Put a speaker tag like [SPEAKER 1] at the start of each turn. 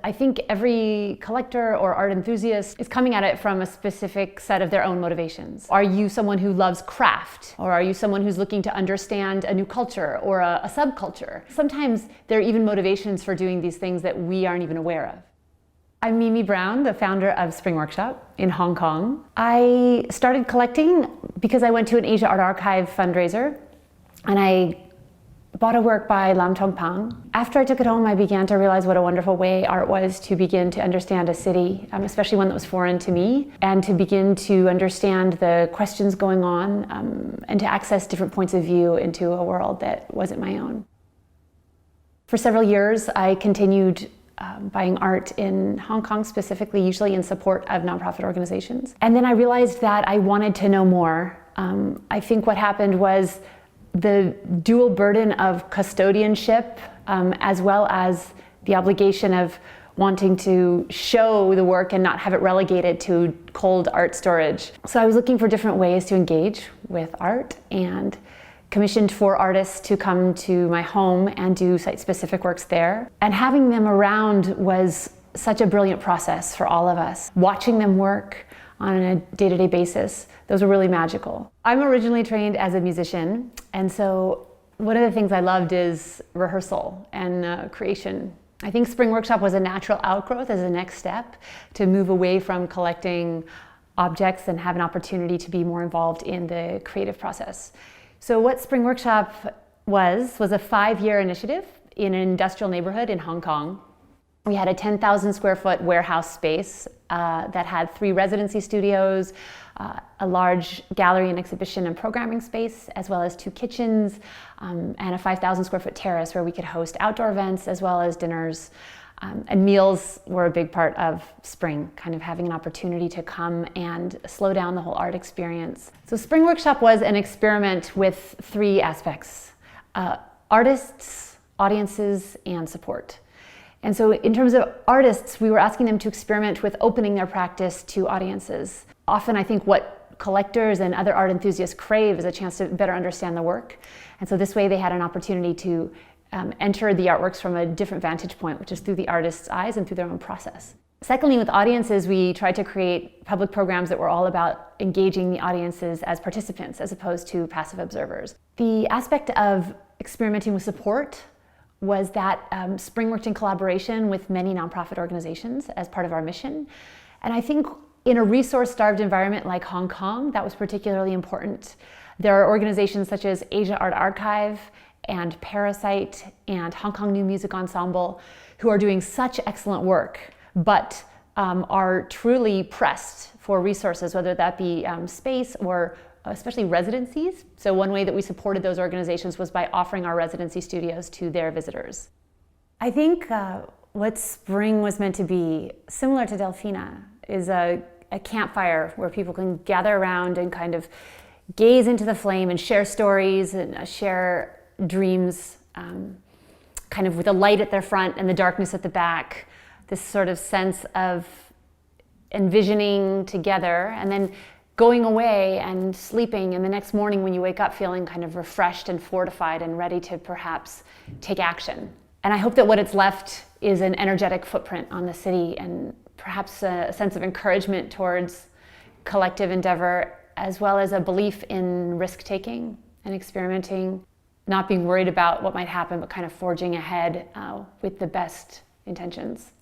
[SPEAKER 1] I think every collector or art enthusiast is coming at it from a specific set of their own motivations. Are you someone who loves craft? Or are you someone who's looking to understand a new culture or a subculture? Sometimes there are even motivations for doing these things that we aren't even aware of. I'm Mimi Brown, the founder of Spring Workshop in Hong Kong. I started collecting because I went to an Asia Art Archive fundraiser and I bought a work by Lam Tong Pang. After I took it home, I began to realize what a wonderful way art was to begin to understand a city, especially one that was foreign to me, and to begin to understand the questions going on and to access different points of view into a world that wasn't my own. For several years, I continued buying art in Hong Kong specifically, usually in support of nonprofit organizations. And then I realized that I wanted to know more. I think what happened was the dual burden of custodianship as well as the obligation of wanting to show the work and not have it relegated to cold art storage. So I was looking for different ways to engage with art and commissioned 4 artists to come to my home and do site-specific works there. And having them around was such a brilliant process for all of us. Watching them work on a day-to-day basis, those were really magical. I'm originally trained as a musician, and so one of the things I loved is rehearsal and creation. I think Spring Workshop was a natural outgrowth as a next step to move away from collecting objects and have an opportunity to be more involved in the creative process. So what Spring Workshop was a 5-year initiative in an industrial neighborhood in Hong Kong. We had a 10,000 square foot warehouse space that had 3 residency studios, a large gallery and exhibition and programming space, as well as 2 kitchens, and a 5,000 square foot terrace where we could host outdoor events as well as dinners. And meals were a big part of Spring, kind of having an opportunity to come and slow down the whole art experience. So Spring Workshop was an experiment with 3 aspects: artists, audiences, and support. And so in terms of artists, we were asking them to experiment with opening their practice to audiences. Often I think what collectors and other art enthusiasts crave is a chance to better understand the work. And so this way they had an opportunity to enter the artworks from a different vantage point, which is through the artist's eyes and through their own process. Secondly, with audiences, we tried to create public programs that were all about engaging the audiences as participants as opposed to passive observers. The aspect of experimenting with support was that Spring worked in collaboration with many nonprofit organizations as part of our mission. And I think in a resource-starved environment like Hong Kong, that was particularly important. There are organizations such as Asia Art Archive and Parasite and Hong Kong New Music Ensemble who are doing such excellent work, but are truly pressed for resources, whether that be space or especially residencies. So one way that we supported those organizations was by offering our residency studios to their visitors. I think what Spring was meant to be, similar to Delfina, is a campfire where people can gather around and kind of gaze into the flame and share stories and share dreams, kind of with the light at their front and the darkness at the back. This sort of sense of envisioning together and then going away and sleeping, and the next morning when you wake up feeling kind of refreshed and fortified and ready to perhaps take action. And I hope that what it's left is an energetic footprint on the city and perhaps a sense of encouragement towards collective endeavor, as well as a belief in risk-taking and experimenting, not being worried about what might happen, but kind of forging ahead with the best intentions.